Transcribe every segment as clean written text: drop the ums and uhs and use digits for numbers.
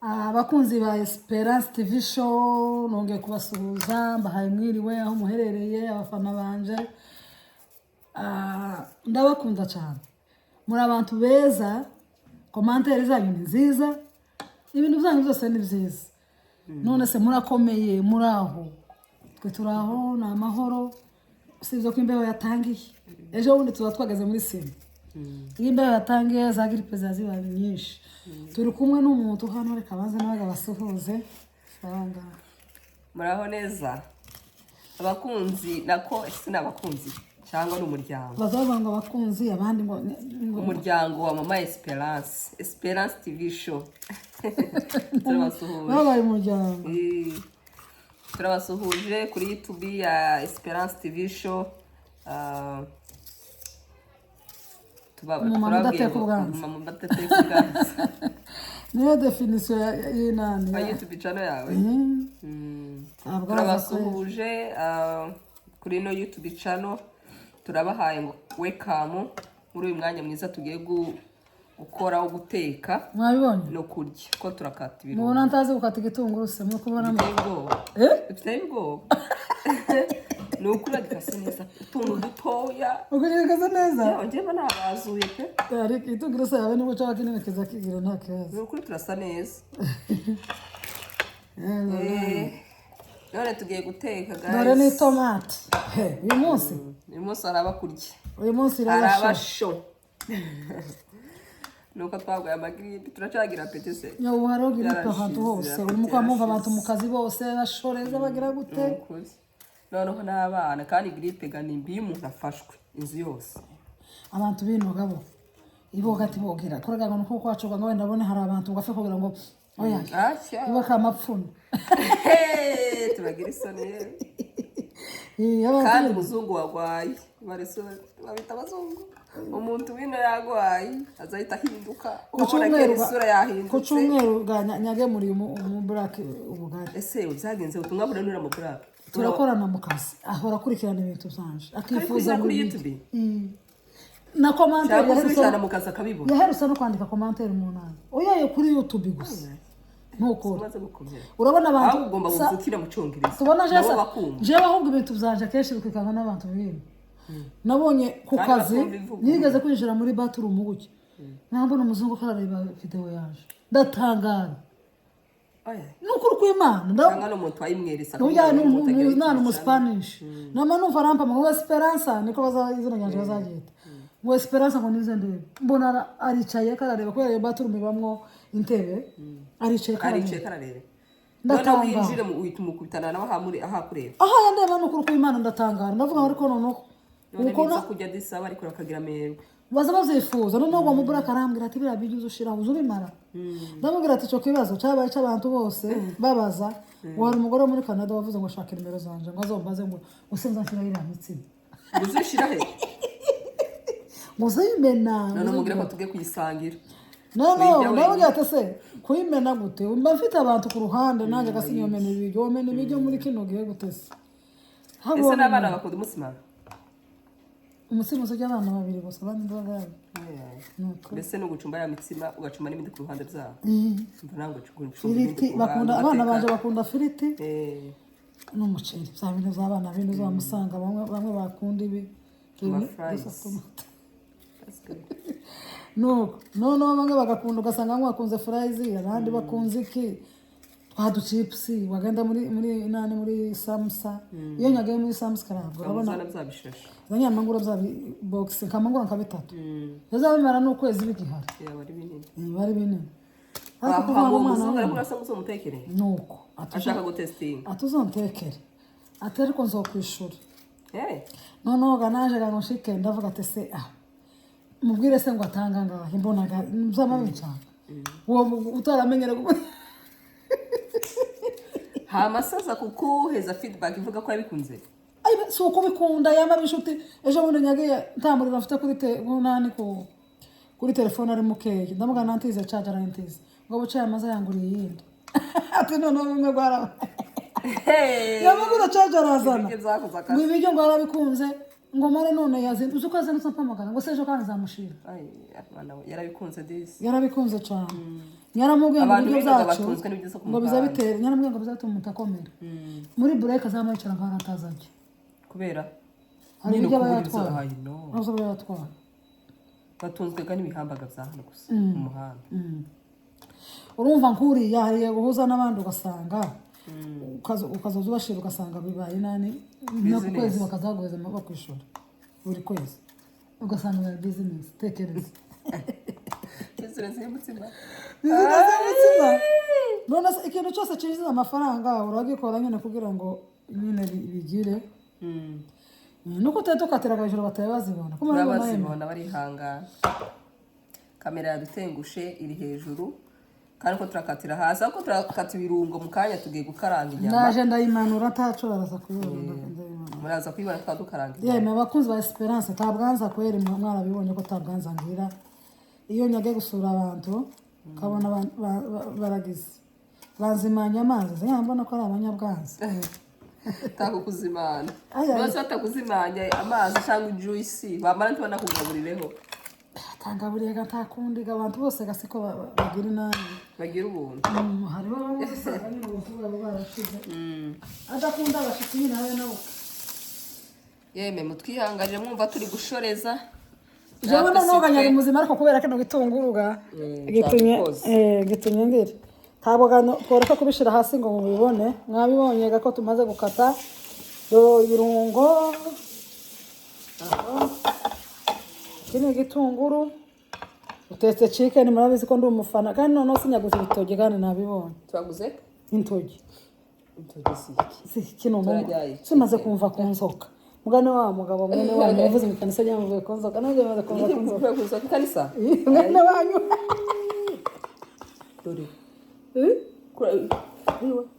abakunzi ba Esperance TV show nongeye kubasuhuza mbahaye mwiriwe aho muherereye abafana banje ndabakunda cyane muri abantu beza commentaire zanyu ni nziza ibintu byanyu byose ni byiza none se murakomeye muraho twe turaho na amahoro sivyo ko imbeho yatangiye ejo bundi tuba twageze muri sima iyi imbeho yatangiye za gripe zaziba nyinshi turi kumwe n'umuntu hano reka banze nabaga basuhuze faranga muraho neza abakunzi nako sinabakunzi cyangwa n'umuryango bazavuga ngo abakunzi abandi ngo umuryango wa mama Esperance TV show turabasuhuje babaye umuryango turabasuhuje kuri YouTube ya Esperance TV show mama ndateka ubwanza niyo definition y'inani ya YouTube channel yawe turabasuhuje kuri no YouTube channel turabahaye ngo welcome muri uyu mwanya mwiza tugiye gukora wo guteka mwabibonye no kurya ko turakata ibintu mubona ntazi gukata igitunguru se muri kubona ubwo no kura gikase neza utuntu dutoya ugirikaza neza njyewe nabazuye pe ari igitunguru se yawe nibwo cyaba kinini kiza kigira nta kibazo no kuri turasa neza none tugiye guteka guys dore ni tomate uyu munsi araba kurya uyu munsi araba sho nuko twagwaye amagripe turacagira petese yo uharo gripe ahantu hose uri mukwamumva abantu mu kazi bose bashoreza bagira gute noneho n'abana kandi gripe ganimbi umuntu afashwe inzu yose abantu binoga bo iboga ati bogira koraga ngo nuko kwacoga ngo wenda bone hari abantu gafe kugira ngo oya ibo kamapfuno tubagira isoni kandi umuzungu wagwaye babita abazungu umuntu wino yagwaye azahita ahinduka ukabona isura yahindutse ku cyumweru nyage muri mu black ubugari ese byagenze ubutumwa buranura mu black turakorana mu kazi ahora kurikirana ibintu byanje akifuza kuri YouTube na commentaire yaherutse mu kazi akabibona yaherutse no kwandika commentaire mu nana oyaye kuri YouTube gusa nuko urabona abantu ugomba gukira mu cyongereza tubona jewe ahubwo ibintu byanje kenshi bikikanga n'abantu bibintu nabonye ku kazi nigeze kwinjira muri bathroom guke nambona umuzungu karareba video yaje ndatangara nukuri kw'Imana ndanga no muntu ayimweresa n'uya n'umwana mu Spanish nama numva rampa mu Esperance niko bazayizana nyanje bazagita mu Esperance ngo nize ndebe mbona aricaye karareba ko iyo bathroom ibamwo intebe aricaye karareba ndatanga winjire mu witumukubitana nawe aha kureba aha yandeba nukuri kw'Imana ndatangara ndavuga ariko noneho uko na kujya disaba ariko bakagira amero baza bazifuza noneho ngo mubura karambira ati bira bijuze ushira uzubimara ndamubwira ati cyo kibazo cyabaye cy'abantu bose babaza wari umugore muri Canada wavuze ngo shaka nimero zanje ngo azombaze ngo usenza nshira ira mitsina uzishira he muzimena none mugire ko tuge kuyisangira ndabwira ati se kuyimena gute mba mfite abantu ku ruhande nanjye gasinyomena ibiryo muri kino gihe gutese ese n'abana bakunda umusimama umutsima uzajya abana babiri gusa abandi bagaye mbese no gucumba ya mitsima ugacumba n'ibindi ku ruhande byabo ntango firiti bakunda abana banje bakunda firiti n'umuceri bya bintu by'abana bintu zamusanga bamwe bakunda ibi no bamwe bagakunda ugasanga bamwe bakunze fries abandi bakunze iki twadu chips wagenda muri samsa iyo nyagaye muri samsa karabwo urabona byabishashe abanyamangura bya box kamangura nka bitatu yazabimara n'ukwezi bigihari bari binini ariko kuva umwana ari kurasa muzo mutekere nuko ashaka gutesting atuzontekere ateriko nzokwishura noneho ganaje ngo nshike ndavuga ati se mubwire se ngo atanga ngaho imbonaga byamabi cyane uwo utaramenyera hamasaza kukuheza feedback ivuga ko yabikunze si uko bikunda yama bishuti ejo bundi nyagiye ntamurira afite kuri telefone ari mukeya ndamuga nantize charger nantize ngo bucaye amaza yanguriye yindi ati none bimwe gwara yamagura charger azana ngo ibiryo ngo arabikunze ngo mare none yazindutse uko yazindutse mpamagara ngo sejo kandi zamushira yarabikunze disi yarabikunze cyane nyaramubwiye ngo ibyo byacu ngo bizabitera nyaramubwiye ngo bizatuma mutakomera muri break azamayicara nkaratazajya kubera hari ibyo bayatwara azo bayatwara batunzwe kandi ibihambaga bya hano gusa mu muhanda urumva nkuriya hariye guhuza n'abandi ugasanga ukazoza ubashira ugasanga bibaye nani no ku kwezi bakazaguheza bakwishura buri kwezi ugasanga bari business tekereza business y'umutima none ikintu cyose cyinjiza amafaranga uragikora nyine kugira ngo nyine bigire nuko tukatira hejuru bataye bazibona kuma bazibona barihangana kamera yadutengushe iri hejuru kandi ko turakatira hasi ako turakata ibirungo mu kanya tugiye gukaranga inyama ndaje ndayimanura atacura araza kuyibona muraza kuyibona twadukaranga yeme abakunzi ba Esperance tabwanza kweri mwarabibonye ko tabwanza ngira iyo nyage gusura abantu kabona baragize bazimanya amazi yambona ko ari abanyabwanza takukuzimana bose batakuzimanya amazi cyangwa juice bamara ntibana kugaburireho tangaburiye gatakundi abantu bose gasiko bagira nani bagira ubuntu hariho bose ari ubuntu babo barashize adakunda abashitsi nyine habe nabo yeme mutwihangaje mwumva turi gushoreza jewe noga nyari muzima ariko kubera kino gitunguruga gitumye ngire ntabwo tworeka kubishira hasi ngo mubibone mwabibonye gako tumaze gukata do irungo kini gitunguru utetse chicken murabizi ko ndi umufana kandi none sinyaguze ibitoge kandi nabibonye twaguze intogi si kino simaze kumva ku nzoka mugane wa mugabo mwene wanyu yavuze mu kanisa yamuvuye ku nzoka none yavuze ku nzoka kanisa mwene wanyu dore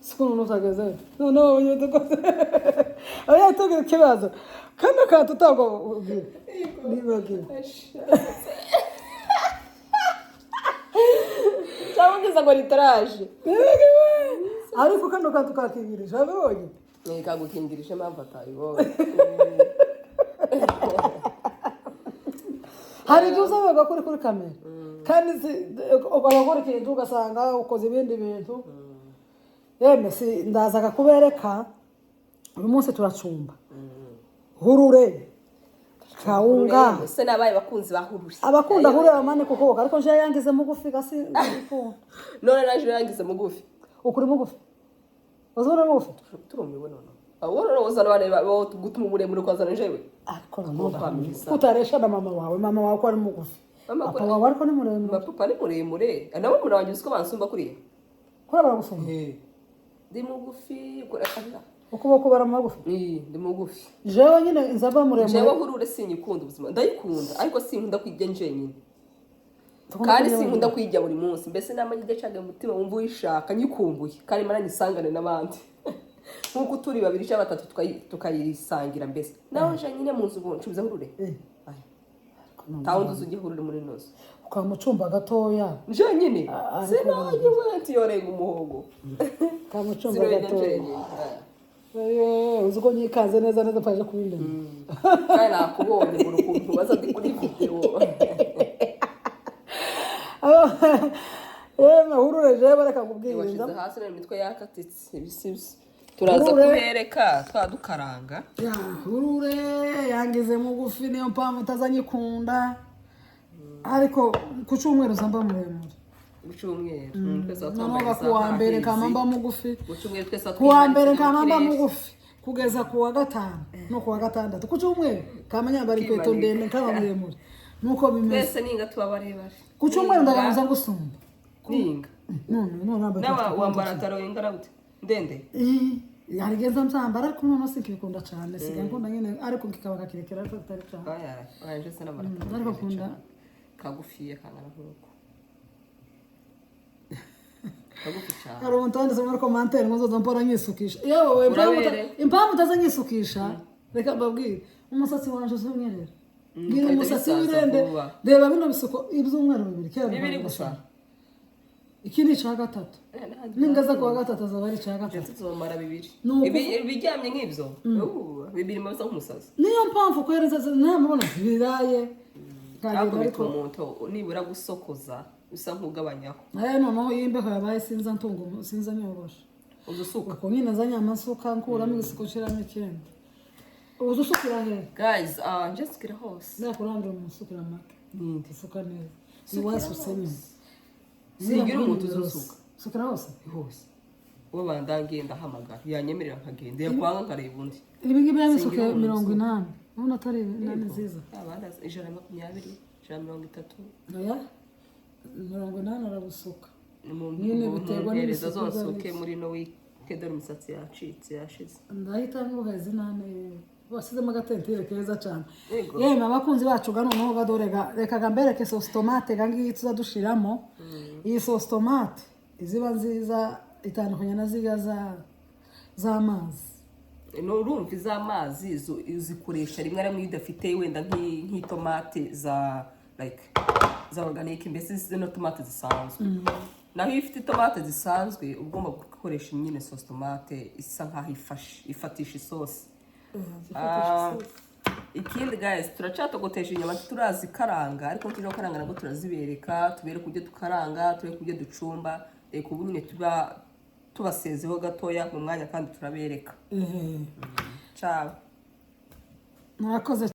sikuno nuzageze none wowe dukoze aya toge kibazo kandi katutagwa nibagiwe cyangwa ngo litaraje ariko kano katukakingirije abonye kagukingirije mpamvu atayibonye hari ibyo uzabaga kuri kamera kandi ukabakora ikintu ugasanga ukoze ibindi bintu yeme si ndazaga kubereka uyu munsi turacumba hurure kawunga se nabaye bakunzi bahurure abakunda hurure amane kuko ariko nje yangize mugufi gasi none naje yangize mugufi ukuri mugufi uzora mugufi turumiwe none aworo wazana bareba gutuma umuremure kwazana jewe ariko utaresha na mama wawe ko ari mugufi papa wawe ariko ni muremure papa ni muremure nawe kuna wanjye usko bansumba kuriya kora baragusumba ndi mugufi ukuboko baramagufi ndi mugufi jewe nyine nzaba muremure jewe hurure sinyikunda ubuzima ndayikunda ariko sinkunda kwijya nje nyine kandi sinkunda kwijya buri munsi mbese namanye cyane umutima wumva uyishaka nyikumbuye kandi maranye sangane n'abandi nkuko turi babiri cyangwa batatu tukayisangira mbese nawe nje nyine munsi ubwo ncubiza hurure tawundi uzujye hurure muri nozo ukamucumba gatoya nje nyine sinaje wenti yorenga umuhogo kamucumba gatoya uzuko nyikaze neza paje kubinde kandi nakubonye mu rukuntu baza ndi kuri video hurure je bareka kubwiriza hasi na mitwe yakatitse ibisibisi turaza kubereka twadukaranga hurure yangize mugufi niyo mpamvu utazanyikunda ariko ku cyumweru zamba muremure bucumweru none kuwa mbere kamamba mugufi kuwa mbere kamamba mugufi kugeza kuwa gatanu no kuwa gatandatu ku cyumweru kamanya bari kweto ndende kaba muremure nuko bimeze twese ninga tubabarebare ku cyumweru ndagamuza gusumba ninga none nawa wambara taro ingana gute ndende yarigeza msambara ariko none sikikunda cyane sigankunda nyine ariko kikaba kakirekera ariko tutari cyane anje se namara ariko kunda kagufiye kangana nkuko hari umuntu wanditse muri commentaire ngo zompora nyisukisha yewe impamvu utazanyisukisha reka mbabwire umusatsi wanje uzumwerera ngira umusatsi wirende reba bino bisuko ibyumweru bibiri kera bibiri gusa iki ni icya gatatu n'ingaza ku wa gatatu azaba ari icya gatatu tuzomara 2 Nuko- ibiryamye nk'ibyo bibiri maze nk'umusazi niyo mpamvu kohereza ntamubona biraye akubita umuntu nibura gusokoza usa nk'ugabanyaho nayo noneho y'imbeho yabaye sinza ntungo sinza nyogosha udusuka uko nyine nzanye amasuka nkuramo igisuko nshiramo ikindi udusukira he guys just hose ndakurambira umusukira make ninde isuka neza iwasutse nyine singira umuntu uzusuka sukira hose uwo bandangiye ndahamagara yanyemerera nkagenda yakwanga nkareba undi ibi ngibi yamisuke 80 none atari nani nziza abanda 120 130 oya 80 arabusuka nyine biterwa n'ibisuko zonsuke muri no weekend imisatsi yacitse yashize ndahita nguheze nane basizemo agatentire keza cyane yemwe abakunzi bacu ga noneho badorega reka mbereke sauce tomate gangi tuzadushiramo iyi sauce tomate iziba nziza itandukanye na ziga z'amazi urumva iz'amazi uzikoresha rimwe rimwe idafite wenda nk'itomate za organic mbese zino tomate zisanzwe naho iyo ufite tomate zisanzwe ugomba gukoresha nyine sauce tomate isa nkaho ifatisha isosi ikindi guys turacatogotesha inyama turazikaranga ariko tuje gukaranga nabwo turazibereka tubereka uburyo dukaranga tubereka uburyo ducumba reka ubu nyine tubasezeho gatoya mu mwanya kandi turabereka ciao murakoze